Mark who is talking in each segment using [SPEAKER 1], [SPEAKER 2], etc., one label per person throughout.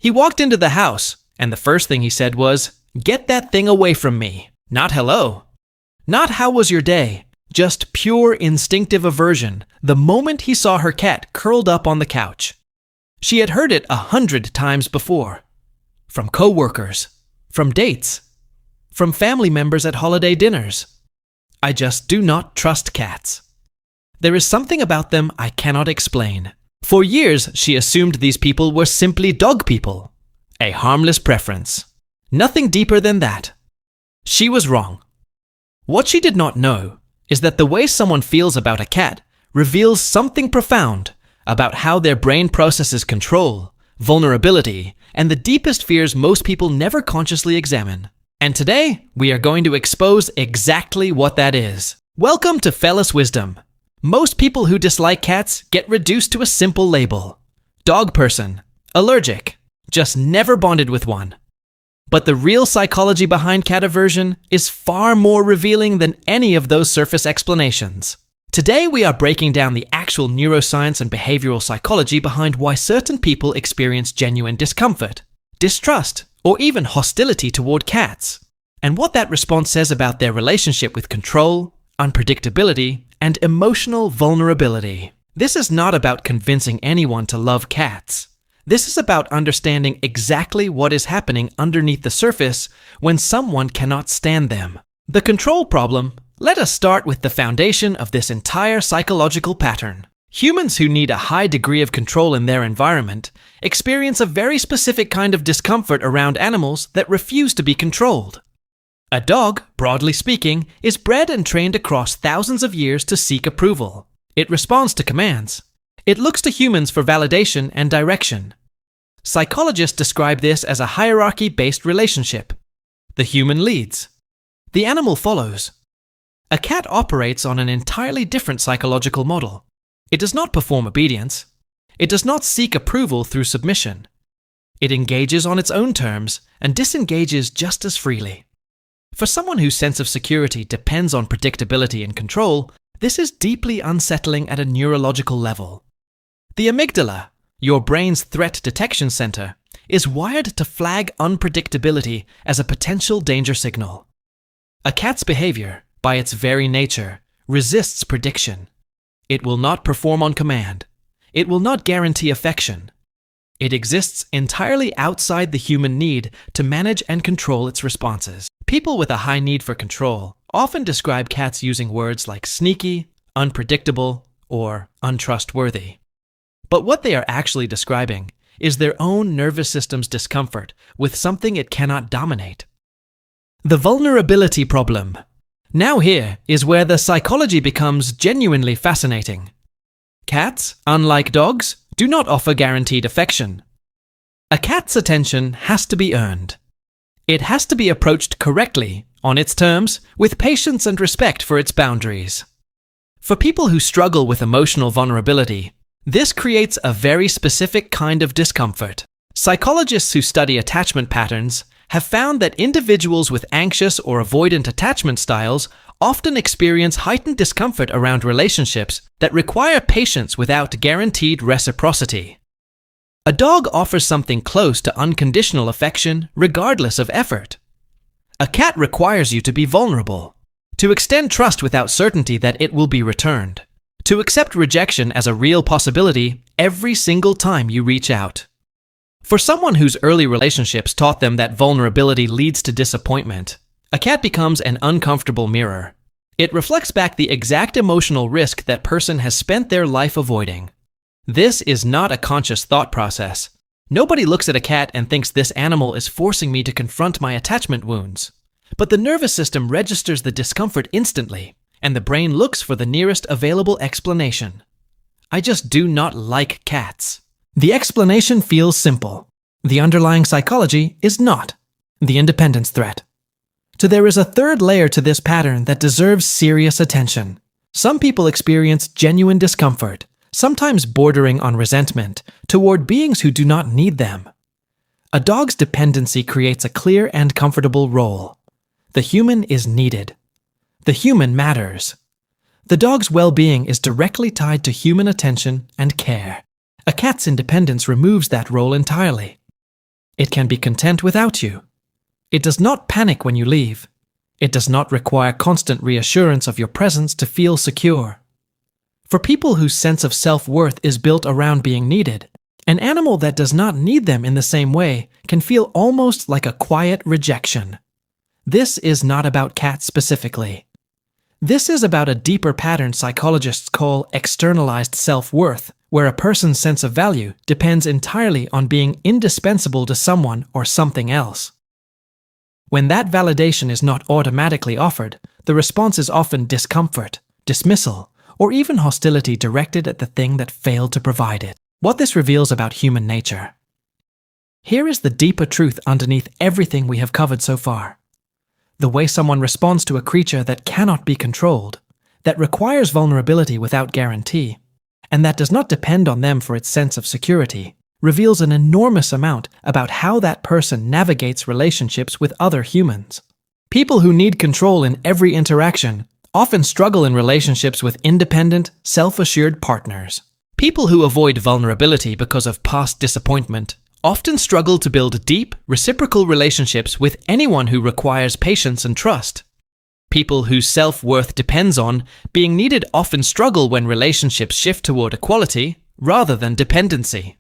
[SPEAKER 1] He walked into the house, and the first thing he said was, "Get that thing away from me." Not hello. Not how was your day. Just pure instinctive aversion the moment he saw her cat curled up on the couch. She had heard it 100 times before. From coworkers, from dates, from family members at holiday dinners. I just do not trust cats. There is something about them I cannot explain. For years, she assumed these people were simply dog people. A harmless preference. Nothing deeper than that. She was wrong. What she did not know is that the way someone feels about a cat reveals something profound about how their brain processes control, vulnerability, and the deepest fears most people never consciously examine. And today, we are going to expose exactly what that is. Welcome to Felis Wisdom. Most people who dislike cats get reduced to a simple label. Dog person, allergic, just never bonded with one. But the real psychology behind cat aversion is far more revealing than any of those surface explanations. Today we are breaking down the actual neuroscience and behavioral psychology behind why certain people experience genuine discomfort, distrust, or even hostility toward cats, and what that response says about their relationship with control, unpredictability, and emotional vulnerability. This is not about convincing anyone to love cats. This is about understanding exactly what is happening underneath the surface when someone cannot stand them. The control problem. Let us start with the foundation of this entire psychological pattern. Humans who need a high degree of control in their environment experience a very specific kind of discomfort around animals that refuse to be controlled. A dog, broadly speaking, is bred and trained across thousands of years to seek approval. It responds to commands. It looks to humans for validation and direction. Psychologists describe this as a hierarchy-based relationship. The human leads. The animal follows. A cat operates on an entirely different psychological model. It does not perform obedience. It does not seek approval through submission. It engages on its own terms and disengages just as freely. For someone whose sense of security depends on predictability and control, this is deeply unsettling at a neurological level. The amygdala, your brain's threat detection center, is wired to flag unpredictability as a potential danger signal. A cat's behavior, by its very nature, resists prediction. It will not perform on command. It will not guarantee affection. It exists entirely outside the human need to manage and control its responses. People with a high need for control often describe cats using words like sneaky, unpredictable, or untrustworthy. But what they are actually describing is their own nervous system's discomfort with something it cannot dominate. The vulnerability problem. Now here is where the psychology becomes genuinely fascinating. Cats, unlike dogs, do not offer guaranteed affection. A cat's attention has to be earned. It has to be approached correctly, on its terms, with patience and respect for its boundaries. For people who struggle with emotional vulnerability, this creates a very specific kind of discomfort. Psychologists who study attachment patterns have found that individuals with anxious or avoidant attachment styles often experience heightened discomfort around relationships that require patience without guaranteed reciprocity. A dog offers something close to unconditional affection regardless of effort. A cat requires you to be vulnerable, to extend trust without certainty that it will be returned, to accept rejection as a real possibility every single time you reach out. For someone whose early relationships taught them that vulnerability leads to disappointment, a cat becomes an uncomfortable mirror. It reflects back the exact emotional risk that person has spent their life avoiding. This is not a conscious thought process. Nobody looks at a cat and thinks this animal is forcing me to confront my attachment wounds. But the nervous system registers the discomfort instantly, and the brain looks for the nearest available explanation. I just do not like cats. The explanation feels simple. The underlying psychology is not the independence threat. So there is a third layer to this pattern that deserves serious attention. Some people experience genuine discomfort, sometimes bordering on resentment, toward beings who do not need them. A dog's dependency creates a clear and comfortable role. The human is needed. The human matters. The dog's well-being is directly tied to human attention and care. A cat's independence removes that role entirely. It can be content without you. It does not panic when you leave. It does not require constant reassurance of your presence to feel secure. For people whose sense of self-worth is built around being needed, an animal that does not need them in the same way can feel almost like a quiet rejection. This is not about cats specifically. This is about a deeper pattern psychologists call externalized self-worth, where a person's sense of value depends entirely on being indispensable to someone or something else. When that validation is not automatically offered, the response is often discomfort, dismissal, or even hostility directed at the thing that failed to provide it. What this reveals about human nature. Here is the deeper truth underneath everything we have covered so far. The way someone responds to a creature that cannot be controlled, that requires vulnerability without guarantee, and that does not depend on them for its sense of security, reveals an enormous amount about how that person navigates relationships with other humans. People who need control in every interaction often struggle in relationships with independent, self-assured partners. People who avoid vulnerability because of past disappointment often struggle to build deep, reciprocal relationships with anyone who requires patience and trust. People whose self-worth depends on being needed often struggle when relationships shift toward equality rather than dependency.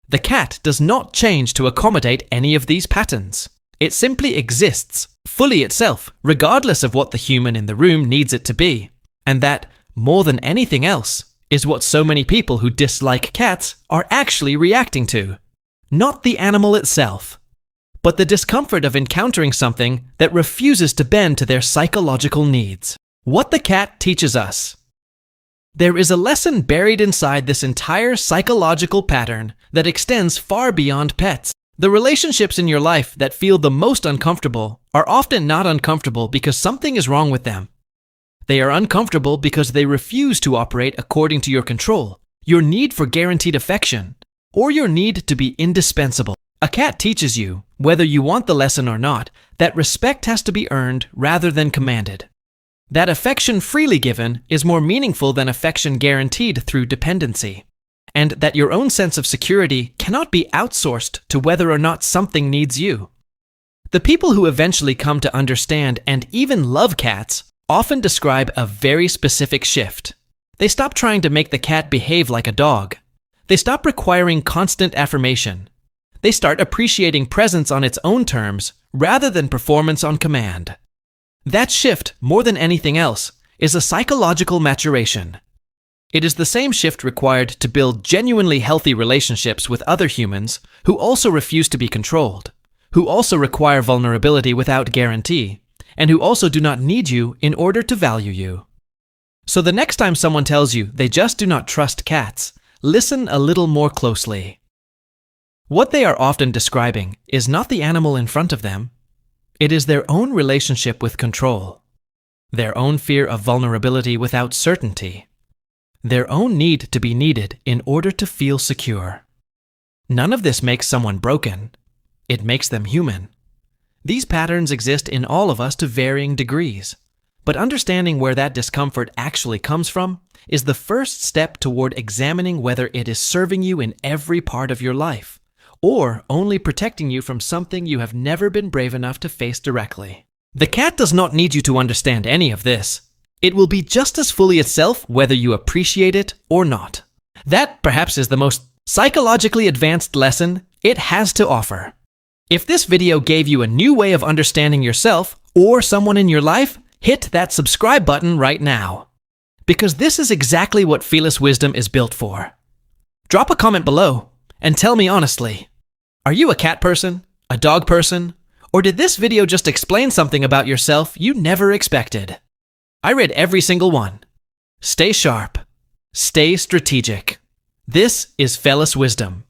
[SPEAKER 1] The cat does not change to accommodate any of these patterns. It simply exists, fully itself, regardless of what the human in the room needs it to be. And that, more than anything else, is what so many people who dislike cats are actually reacting to. Not the animal itself, but the discomfort of encountering something that refuses to bend to their psychological needs. What the cat teaches us. There is a lesson buried inside this entire psychological pattern that extends far beyond pets. The relationships in your life that feel the most uncomfortable are often not uncomfortable because something is wrong with them. They are uncomfortable because they refuse to operate according to your control, your need for guaranteed affection, or your need to be indispensable. A cat teaches you, whether you want the lesson or not, that respect has to be earned rather than commanded. That affection freely given is more meaningful than affection guaranteed through dependency. And that your own sense of security cannot be outsourced to whether or not something needs you. The people who eventually come to understand and even love cats often describe a very specific shift. They stop trying to make the cat behave like a dog. They stop requiring constant affirmation. They start appreciating presence on its own terms rather than performance on command. That shift, more than anything else, is a psychological maturation. It is the same shift required to build genuinely healthy relationships with other humans who also refuse to be controlled, who also require vulnerability without guarantee, and who also do not need you in order to value you. So the next time someone tells you they just do not trust cats, listen a little more closely. What they are often describing is not the animal in front of them. It is their own relationship with control, their own fear of vulnerability without certainty, their own need to be needed in order to feel secure. None of this makes someone broken. It makes them human. These patterns exist in all of us to varying degrees, but understanding where that discomfort actually comes from is the first step toward examining whether it is serving you in every part of your life, or only protecting you from something you have never been brave enough to face directly. The cat does not need you to understand any of this. It will be just as fully itself whether you appreciate it or not. That perhaps is the most psychologically advanced lesson it has to offer. If this video gave you a new way of understanding yourself or someone in your life, hit that subscribe button right now. Because this is exactly what Felis wisdom is built for. Drop a comment below and tell me honestly, are you a cat person, a dog person, or did this video just explain something about yourself you never expected? I read every single one. Stay sharp. Stay strategic. This is Felis wisdom.